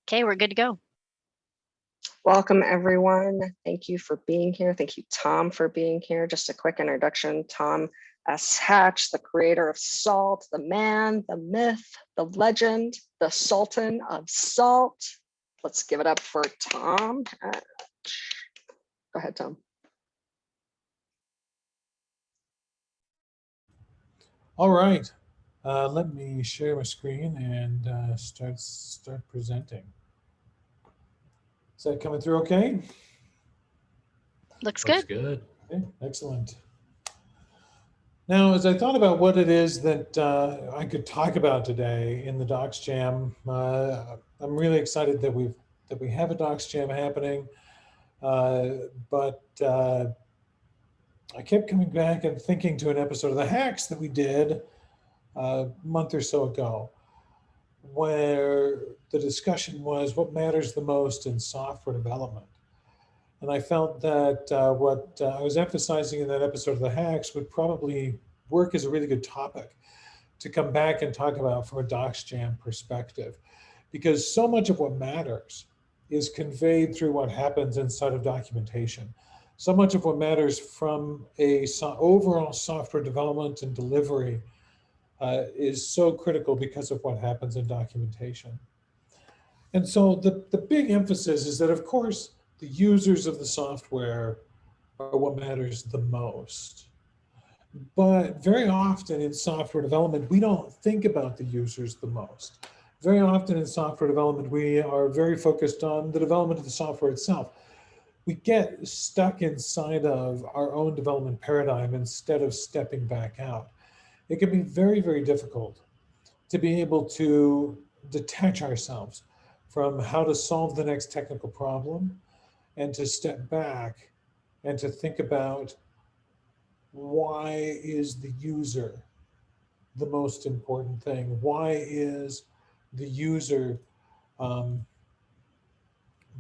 Okay, we're good to go. Welcome, everyone. Thank you for being here. Thank you, Tom, for being here. Just a quick introduction. Tom S. Hatch, the creator of Salt, the man, the myth, the legend, the Sultan of Salt. Let's give it up for Tom Hatch. Go ahead, Tom. All right. Let me share my screen and start presenting. Is that coming through okay? Looks Looks good. good. Okay, excellent. Now, as I thought about what it is that I could talk about today in the Docs Jam, I'm really excited that we have a Docs Jam happening, but I kept coming back and thinking to an episode of the Hacks that we did a month or so ago, where the discussion was what matters the most in software development. And I felt that what I was emphasizing in that episode of the Hacks would probably work as a really good topic to come back and talk about from a Docs Jam perspective, because so much of what matters is conveyed through what happens inside of documentation. So much of what matters from a overall software development and delivery is so critical because of what happens in documentation. And so the big emphasis is that, of course, the users of the software are what matters the most. But very often in software development, we don't think about the users the most. Very often in software development, we are very focused on the development of the software itself. We get stuck inside of our own development paradigm instead of stepping back out. It can be very, very difficult to be able to detach ourselves from how to solve the next technical problem and to step back and to think about why is the user the most important thing? Why is the user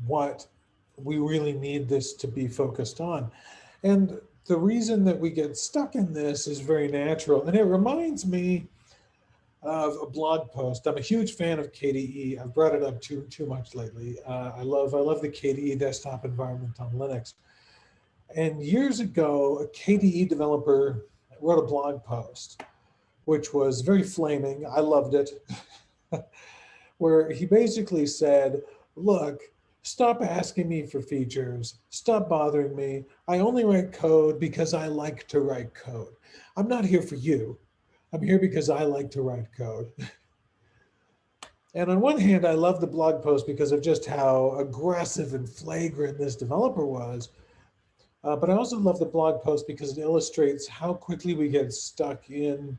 what we really need this to be focused on? And the reason that we get stuck in this is very natural. And it reminds me of a blog post. I'm a huge fan of KDE. I've brought it up too much lately. I love the KDE desktop environment on Linux. And years ago, a KDE developer wrote a blog post, which was very flaming. I loved it, where he basically said, look, stop asking me for features. Stop bothering me. I only write code because I like to write code. I'm not here for you. I'm here because I like to write code. And on one hand, I love the blog post because of just how aggressive and flagrant this developer was. But I also love the blog post because it illustrates how quickly we get stuck in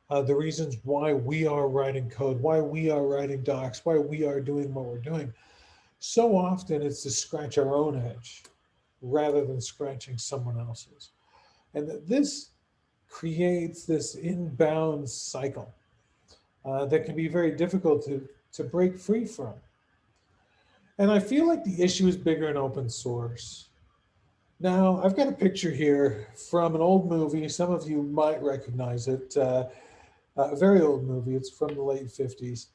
the reasons why we are writing code, why we are writing docs, why we are doing what we're doing. So often it's to scratch our own itch rather than scratching someone else's. And this creates this inbound cycle that can be very difficult to break free from. And I feel like the issue is bigger in open source. Now, I've got a picture here from an old movie. Some of you might recognize it. A very old movie. It's from the late 50s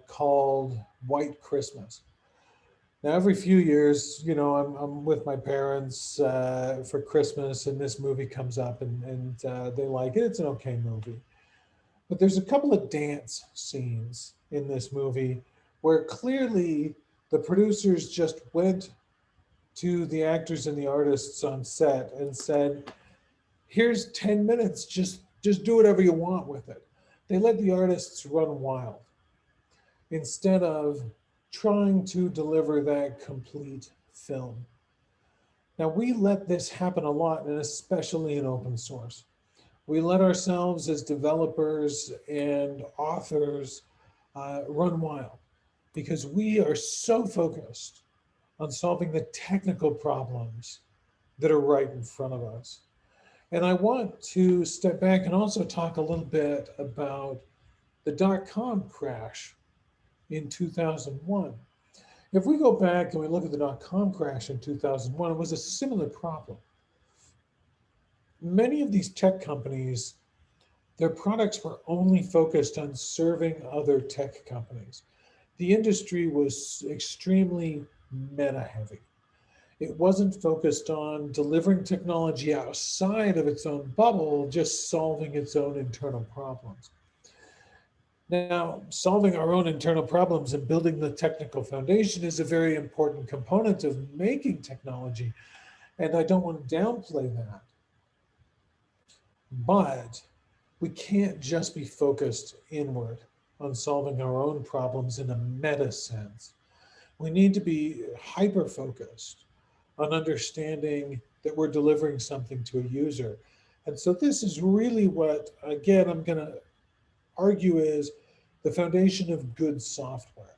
called White Christmas. Now, every few years, you know, I'm with my parents for Christmas, and this movie comes up, and they like it. It's an okay movie. But there's a couple of dance scenes in this movie where clearly the producers just went to the actors and the artists on set and said, here's 10 minutes, just do whatever you want with it. They let the artists run wild instead of trying to deliver that complete film. Now, we let this happen a lot, and especially in open source. We let ourselves as developers and authors run wild because we are so focused on solving the technical problems that are right in front of us. And I want to step back and also talk a little bit about the dot-com crash in 2001. If we go back and we look at the dot-com crash in 2001, it was a similar problem. Many of these tech companies, their products were only focused on serving other tech companies. the industry was extremely meta heavy. It wasn't focused on delivering technology outside of its own bubble, just solving its own internal problems. Now, solving our own internal problems and building the technical foundation is a very important component of making technology, and I don't want to downplay that. But we can't just be focused inward on solving our own problems in a meta sense. We need to be hyper-focused on understanding that we're delivering something to a user. And so this is really what, again, I'm going to argue is the foundation of good software.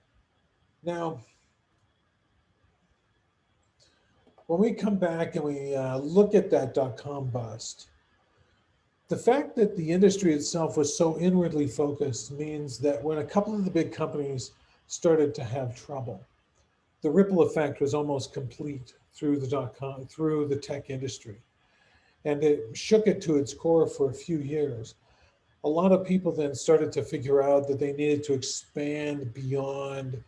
Now, when we come back and we look at that dot-com bust, the fact that the industry itself was so inwardly focused means that when a couple of the big companies started to have trouble, the ripple effect was almost complete through through the tech industry. And it shook it to its core for a few years. A lot of people then started to figure out that they needed to expand beyond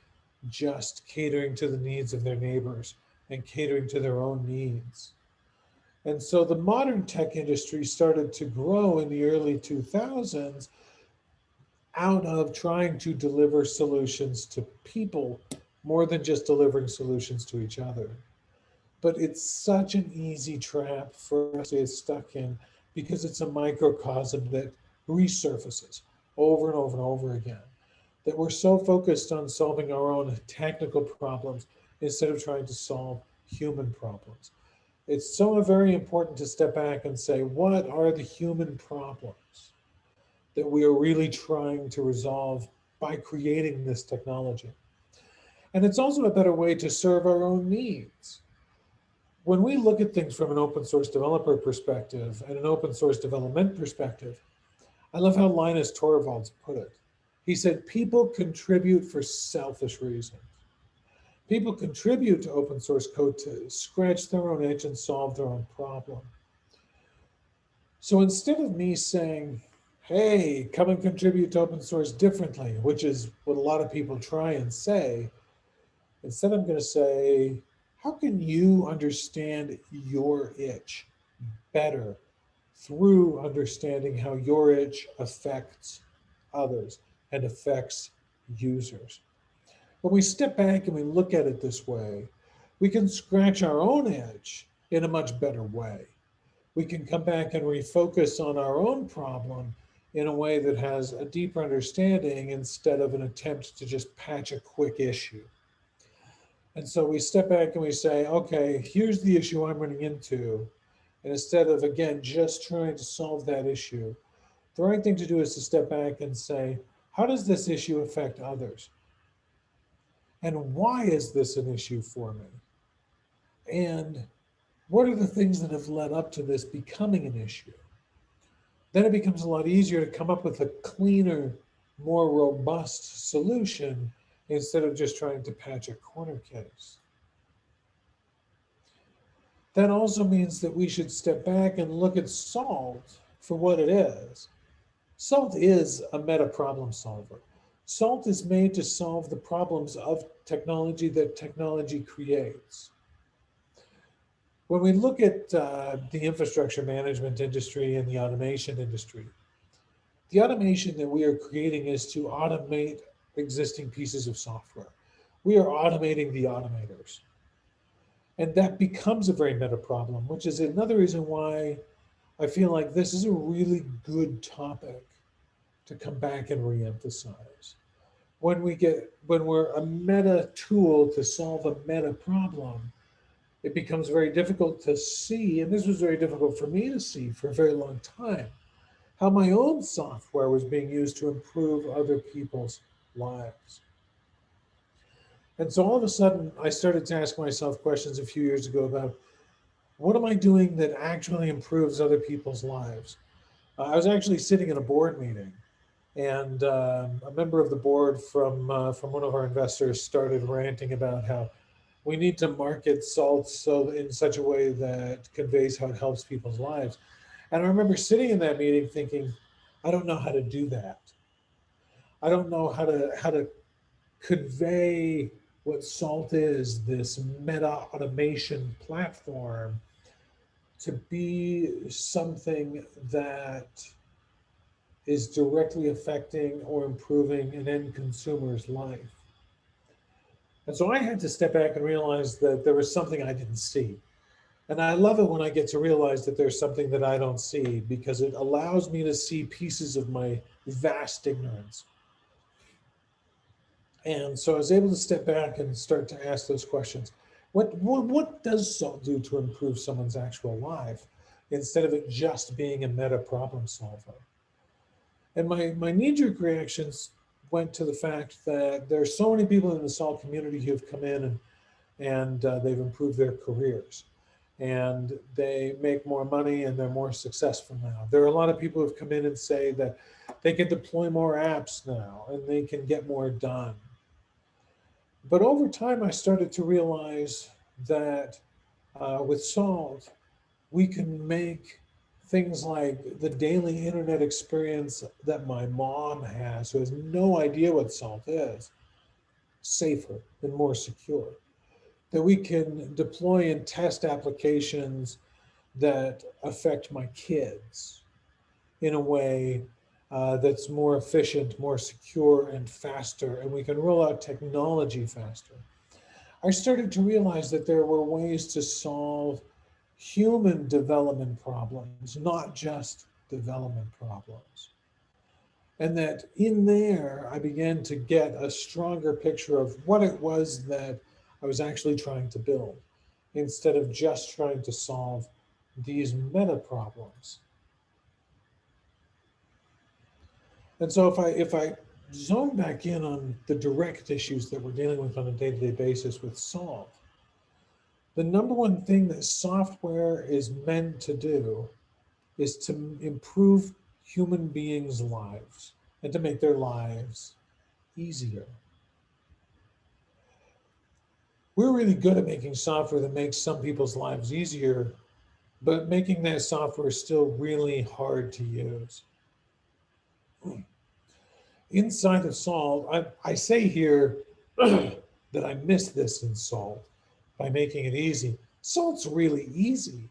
just catering to the needs of their neighbors and catering to their own needs. And so the modern tech industry started to grow in the early 2000s out of trying to deliver solutions to people more than just delivering solutions to each other. But it's such an easy trap for us to get stuck in because it's a microcosm that resurfaces over and over and over again. That we're so focused on solving our own technical problems instead of trying to solve human problems. It's so very important to step back and say, what are the human problems that we are really trying to resolve by creating this technology? And it's also a better way to serve our own needs. When we look at things from an open source developer perspective and an open source development perspective, I love how Linus Torvalds put it. He said, people contribute for selfish reasons. People contribute to open source code to scratch their own itch and solve their own problem. So instead of me saying, hey, come and contribute to open source differently, which is what a lot of people try and say, instead I'm going to say, how can you understand your itch better through understanding how your itch affects others and affects users? When we step back and we look at it this way, we can scratch our own itch in a much better way. We can come back and refocus on our own problem in a way that has a deeper understanding instead of an attempt to just patch a quick issue. And so we step back and we say, okay, here's the issue I'm running into. And instead of, again, just trying to solve that issue, the right thing to do is to step back and say, how does this issue affect others? And why is this an issue for me? And what are the things that have led up to this becoming an issue? Then it becomes a lot easier to come up with a cleaner, more robust solution instead of just trying to patch a corner case. That also means that we should step back and look at SALT for what it is. SALT is a meta problem solver. SALT is made to solve the problems of technology that technology creates. When we look at the infrastructure management industry and the automation industry, the automation that we are creating is to automate existing pieces of software. We are automating the automators. And that becomes a very meta problem, which is another reason why I feel like this is a really good topic to come back and reemphasize. When we're a meta tool to solve a meta problem, it becomes very difficult to see, and this was very difficult for me to see for a very long time, how my own software was being used to improve other people's lives. And so all of a sudden, I started to ask myself questions a few years ago about what am I doing that actually improves other people's lives? I was actually sitting in a board meeting, and a member of the board from one of our investors started ranting about how we need to market SALT so in such a way that conveys how it helps people's lives. And I remember sitting in that meeting thinking, I don't know how to do that. I don't know how to convey what Salt is, this meta automation platform, to be something that is directly affecting or improving an end consumer's life. And so I had to step back and realize that there was something I didn't see. And I love it when I get to realize that there's something that I don't see, because it allows me to see pieces of my vast ignorance. And so I was able to step back and start to ask those questions. What does Salt do to improve someone's actual life, instead of it just being a meta problem solver? And my knee-jerk reactions went to the fact that there's so many people in the Salt community who've come in and they've improved their careers, and they make more money and they're more successful now. There are a lot of people who've come in and say that they can deploy more apps now and they can get more done. But over time, I started to realize that with Salt, we can make things like the daily internet experience that my mom has, who has no idea what Salt is, safer and more secure. That we can deploy and test applications that affect my kids in a way that's more efficient, more secure, and faster, and we can roll out technology faster. I started to realize that there were ways to solve human development problems, not just development problems. And that in there, I began to get a stronger picture of what it was that I was actually trying to build, instead of just trying to solve these meta problems. And so if I zone back in on the direct issues that we're dealing with on a day-to-day basis with Salt, the number one thing that software is meant to do is to improve human beings' lives and to make their lives easier. We're really good at making software that makes some people's lives easier, but making that software is still really hard to use. Inside of Salt, I say here that I miss this in Salt by making it easy. Salt's really easy.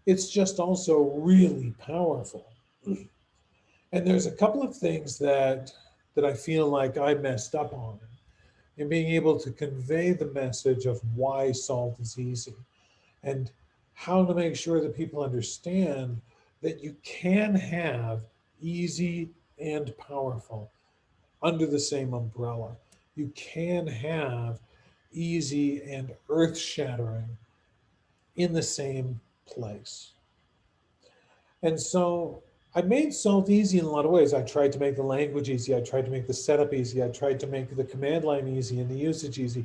It's just also really powerful. And there's a couple of things that I feel like I messed up on in being able to convey the message of why Salt is easy, and how to make sure that people understand that you can have easy and powerful under the same umbrella. You can have easy and earth-shattering in the same place. And so I made Salt easy in a lot of ways. I tried to make the language easy. I tried to make the setup easy. I tried to make the command line easy and the usage easy.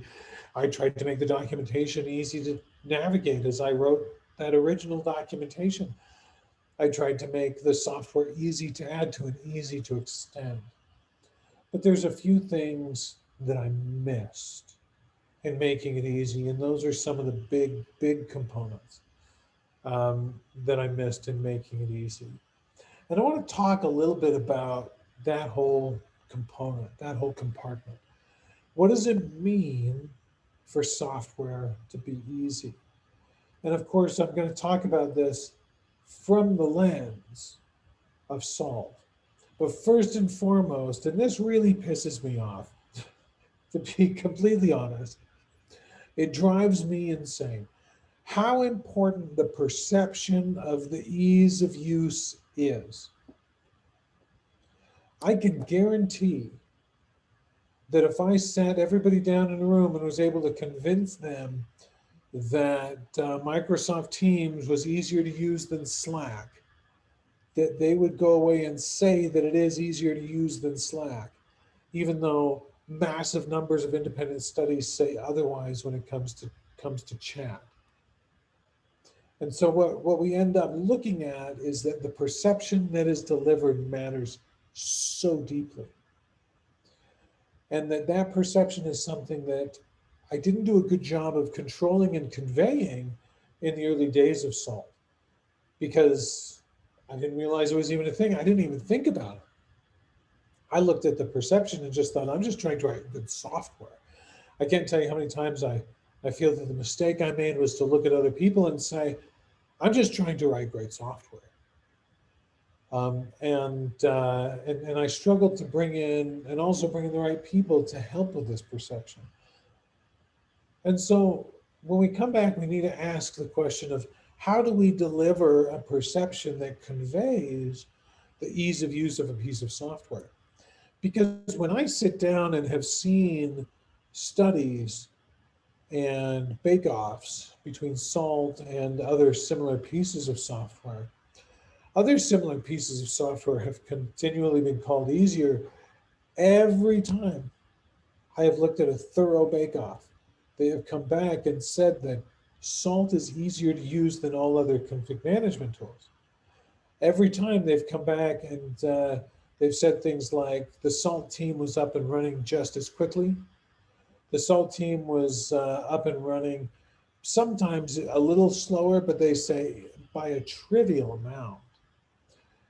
I tried to make the documentation easy to navigate as I wrote that original documentation. I tried to make the software easy to add to and easy to extend. But there's a few things that I missed in making it easy, and those are some of the big components that I missed in making it easy. And I want to talk a little bit about that whole component, that whole compartment. What does it mean for software to be easy? And of course, I'm going to talk about this from the lens of Salt. But first and foremost, and this really pisses me off, to be completely honest, it drives me insane how important the perception of the ease of use is. I can guarantee that if I sat everybody down in a room and was able to convince them that Microsoft Teams was easier to use than Slack, that they would go away and say that it is easier to use than Slack, even though massive numbers of independent studies say otherwise when it comes to chat. And so what we end up looking at is that the perception that is delivered matters so deeply. And that perception is something that I didn't do a good job of controlling and conveying in the early days of Salt, because I didn't realize it was even a thing. I didn't even think about it. I looked at the perception and just thought, I'm just trying to write good software. I can't tell you how many times I feel that the mistake I made was to look at other people and say, I'm just trying to write great software. And I struggled to bring in and also bring in the right people to help with this perception. And so when we come back, we need to ask the question of how do we deliver a perception that conveys the ease of use of a piece of software? Because when I sit down and have seen studies and bake-offs between SALT and other similar pieces of software, other similar pieces of software have continually been called easier. Every time I have looked at a thorough bake-off, they have come back and said that SALT is easier to use than all other config management tools. Every time they've come back and they've said things like the SALT team was up and running just as quickly. The SALT team was up and running sometimes a little slower, but they say by a trivial amount.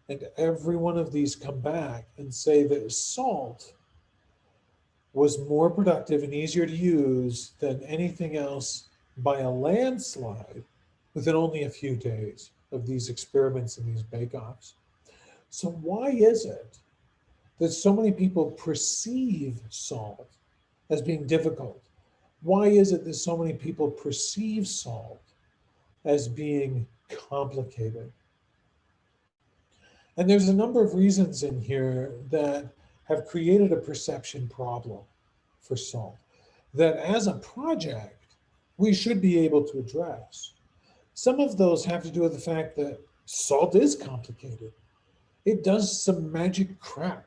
And every one of these come back and say that SALT was more productive and easier to use than anything else by a landslide within only a few days of these experiments and these bake-offs. So why is it that so many people perceive SALT as being difficult? Why is it that so many people perceive SALT as being complicated? And there's a number of reasons in here that have created a perception problem for SALT that as a project, we should be able to address. Some of those have to do with the fact that SALT is complicated. It does some magic crap.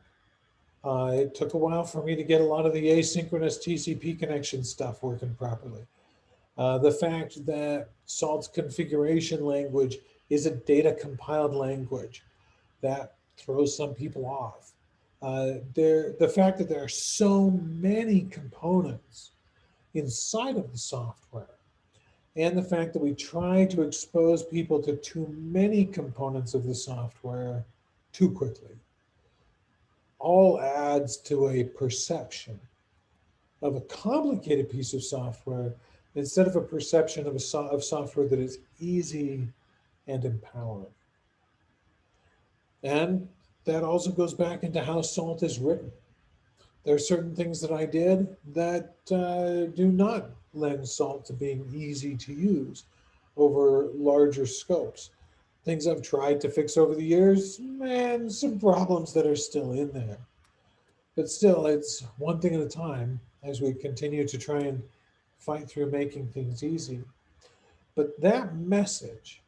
It took a while for me to get a lot of the asynchronous TCP connection stuff working properly. The fact that SALT's configuration language is a data compiled language that throws some people off. The fact that there are so many components inside of the software, and the fact that we try to expose people to too many components of the software too quickly, all adds to a perception of a complicated piece of software instead of a perception of software that is easy and empowering. And that also goes back into how SALT is written. There are certain things that I did that do not lend SALT to being easy to use over larger scopes. Things I've tried to fix over the years, and some problems that are still in there. But still, it's one thing at a time as we continue to try and fight through making things easy. But that message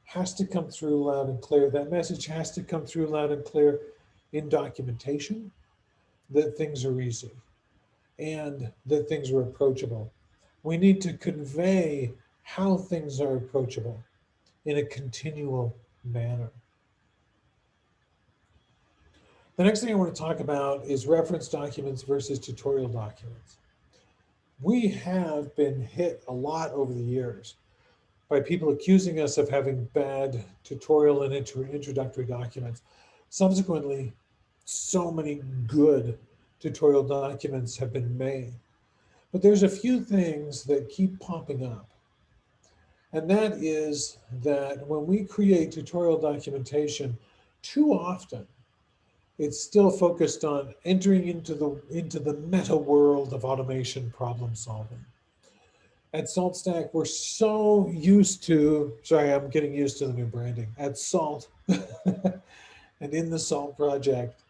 has to come through loud and clear. That message has to come through loud and clear in documentation, that things are easy and that things are approachable. We need to convey how things are approachable in a continual manner. The next thing I want to talk about is reference documents versus tutorial documents. We have been hit a lot over the years by people accusing us of having bad tutorial and introductory documents. Subsequently, so many good tutorial documents have been made. But there's a few things that keep popping up. And that is that when we create tutorial documentation, too often, it's still focused on entering into the meta world of automation problem solving. At SaltStack, we're so used to, sorry, I'm getting used to the new branding. At SALT and in the SALT project,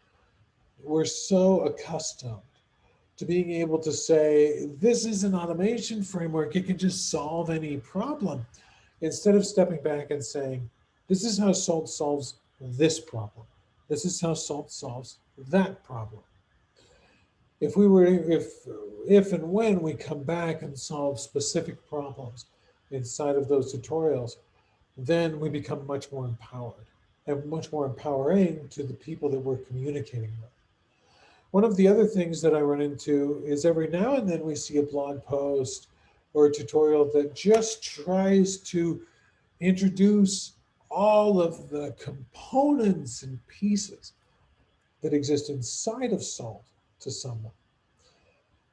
we're so accustomed to being able to say, this is an automation framework, it can just solve any problem. Instead of stepping back and saying, this is how SALT solves this problem. This is how SALT solves that problem. If and when we come back and solve specific problems inside of those tutorials, then we become much more empowered and much more empowering to the people that we're communicating with. One of the other things that I run into is every now and then we see a blog post or a tutorial that just tries to introduce all of the components and pieces that exist inside of salt to someone.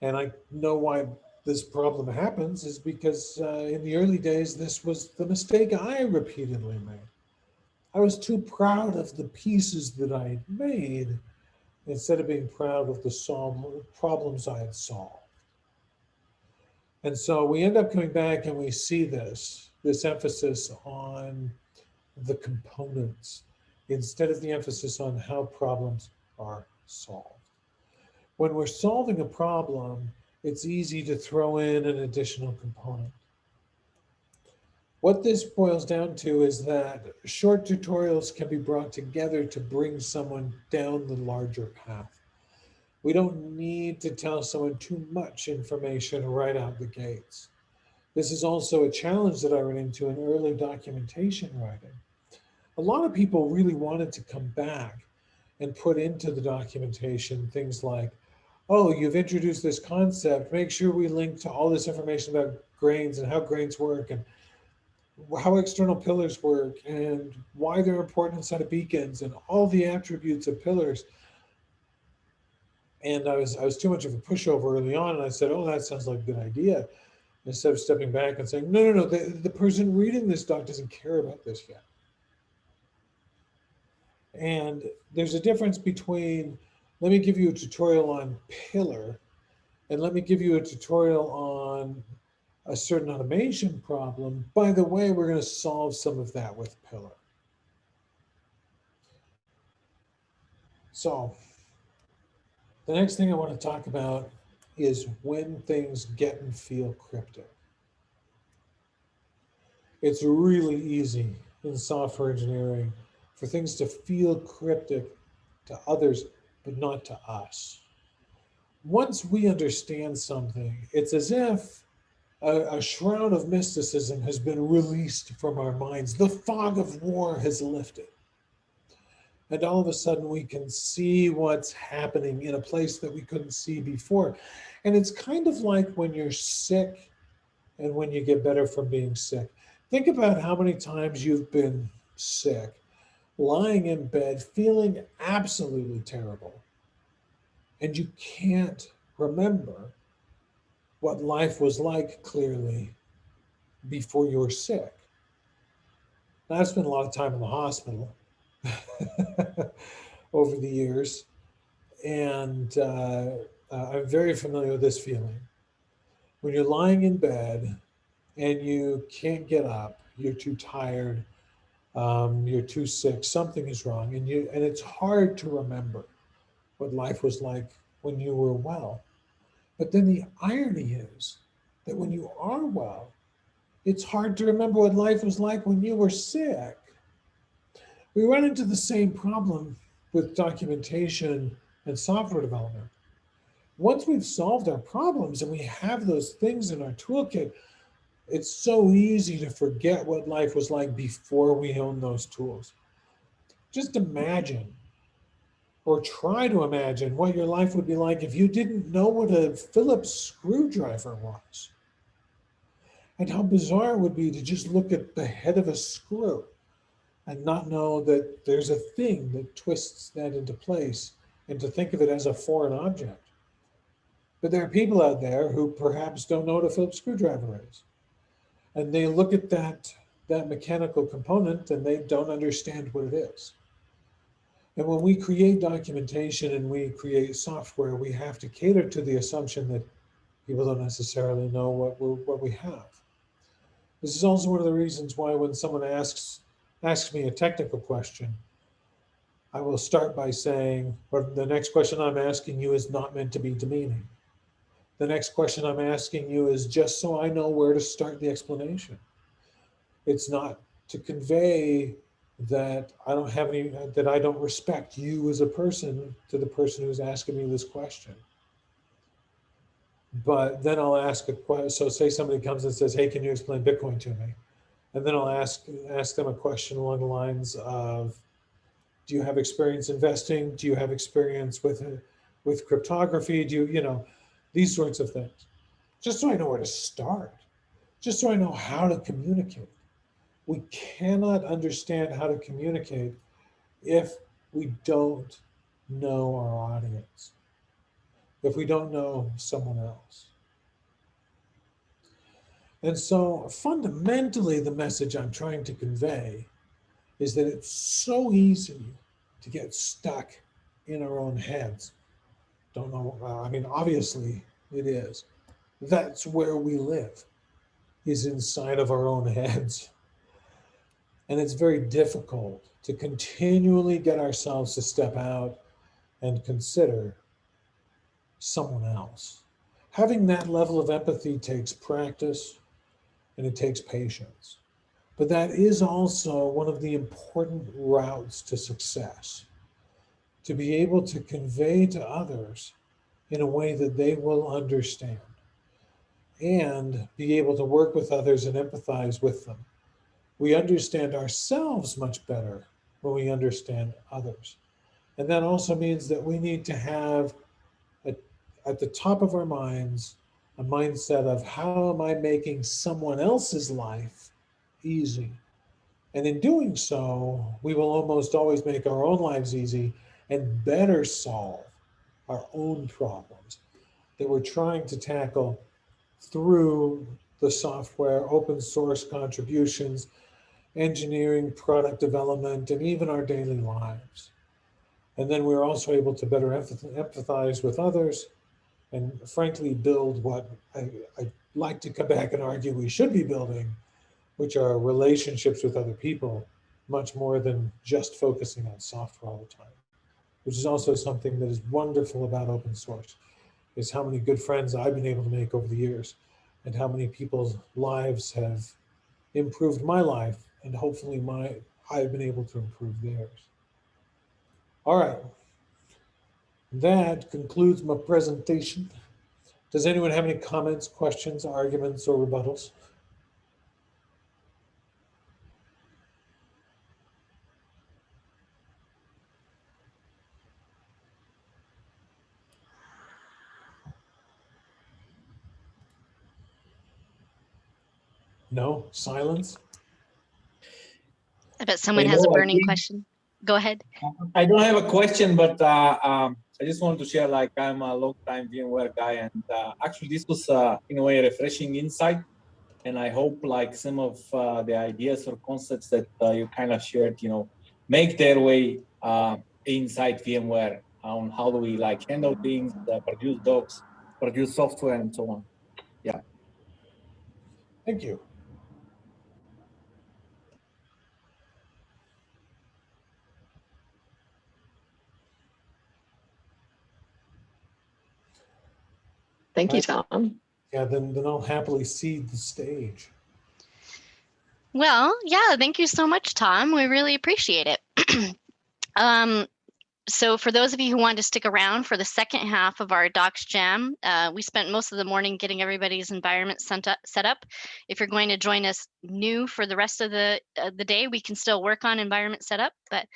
And I know why this problem happens is because in the early days, this was the mistake I repeatedly made. I was too proud of the pieces that I had made instead of being proud of the problems I had solved. And so we end up coming back and we see this emphasis on the components instead of the emphasis on how problems are solved. When we're solving a problem, it's easy to throw in an additional component. What this boils down to is that short tutorials can be brought together to bring someone down the larger path. We don't need to tell someone too much information right out the gates. This is also a challenge that I ran into in early documentation writing. A lot of people really wanted to come back and put into the documentation things like, oh, you've introduced this concept, make sure we link to all this information about grains and how grains work and how external pillars work and why they're important inside of beacons and all the attributes of pillars. And I was too much of a pushover early on, and I said, oh, that sounds like a good idea. Instead of stepping back and saying, no, the person reading this doc doesn't care about this yet. And there's a difference between, let me give you a tutorial on pillar, and let me give you a tutorial on a certain automation problem. By the way, we're going to solve some of that with pillar. So the next thing I want to talk about is when things get and feel cryptic. It's really easy in software engineering for things to feel cryptic to others, but not to us. Once we understand something, it's as if a shroud of mysticism has been released from our minds. The fog of war has lifted. And all of a sudden we can see what's happening in a place that we couldn't see before. And it's kind of like when you're sick and when you get better from being sick. Think about how many times you've been sick, lying in bed, feeling absolutely terrible. And you can't remember what life was like clearly before you were sick. Now, I've spent a lot of time in the hospital over the years, and I'm very familiar with this feeling. When you're lying in bed and you can't get up, you're too tired, you're too sick, something is wrong, and it's hard to remember what life was like when you were well. But then the irony is that when you are well, it's hard to remember what life was like when you were sick. We run into the same problem with documentation and software development. Once we've solved our problems and we have those things in our toolkit, it's so easy to forget what life was like before we owned those tools. Just imagine, or try to imagine, what your life would be like if you didn't know what a Phillips screwdriver was. And how bizarre it would be to just look at the head of a screw and not know that there's a thing that twists that into place and to think of it as a foreign object. But there are people out there who perhaps don't know what a Phillips screwdriver is. And they look at that mechanical component and they don't understand what it is. And when we create documentation and we create software, we have to cater to the assumption that people don't necessarily know what we have. This is also one of the reasons why when someone asks me a technical question, I will start by saying, or the next question I'm asking you is not meant to be demeaning. The next question I'm asking you is just so I know where to start the explanation. It's not to convey that I don't respect you as a person to the person who's asking me this question. But then I'll ask a question. So say somebody comes and says, hey, can you explain Bitcoin to me? And then I'll ask them a question along the lines of, do you have experience investing? Do you have experience with cryptography? Do you these sorts of things? Just so I know where to start, just so I know how to communicate. We cannot understand how to communicate if we don't know our audience, if we don't know someone else. And so fundamentally, the message I'm trying to convey is that it's so easy to get stuck in our own heads. Don't know, I mean, obviously it is. That's where we live, is inside of our own heads. And it's very difficult to continually get ourselves to step out and consider someone else. Having that level of empathy takes practice and it takes patience. But that is also one of the important routes to success, to be able to convey to others in a way that they will understand and be able to work with others and empathize with them. We understand ourselves much better when we understand others. And that also means that we need to have at the top of our minds a mindset of how am I making someone else's life easy? And in doing so, we will almost always make our own lives easy and better solve our own problems that we're trying to tackle through the software, open source contributions, engineering, product development, and even our daily lives. And then we're also able to better empathize with others and frankly build what I like to come back and argue we should be building, which are relationships with other people, much more than just focusing on software all the time, which is also something that is wonderful about open source, is how many good friends I've been able to make over the years and how many people's lives have improved my life, and hopefully I've been able to improve theirs. All right, that concludes my presentation. Does anyone have any comments, questions, arguments, or rebuttals? No? Silence? I bet someone has a burning question. Go ahead. I don't have a question, but I just wanted to share, like, I'm a long-time VMware guy, and actually this was, in a way, a refreshing insight. And I hope, like, some of the ideas or concepts that you kind of shared, make their way inside VMware on how do we, like, handle things, produce docs, produce software, and so on. Yeah. Thank you. Thank you, Tom. Yeah, then I'll happily cede the stage. Well, yeah, thank you so much, Tom. We really appreciate it. So for those of you who wanted to stick around for the second half of our Docs Jam, we spent most of the morning getting everybody's environment set up. If you're going to join us new for the rest of the day, we can still work on environment setup. But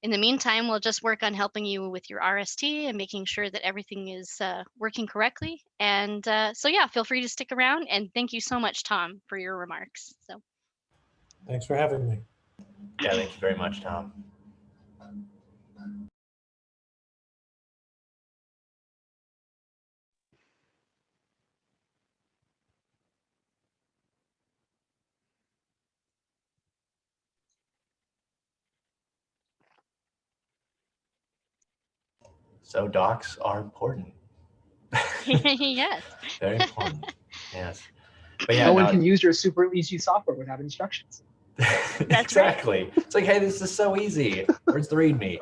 in the meantime, we'll just work on helping you with your RST and making sure that everything is working correctly. And so yeah, feel free to stick around. And thank you so much, Tom, for your remarks. So thanks for having me. Yeah, thank you very much, Tom. So docs are important. yes. Very important. Yes. But yeah, no one can use your super easy software without instructions. Exactly. Right. It's like, hey, this is so easy. Where's the README?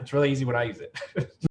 It's really easy when I use it.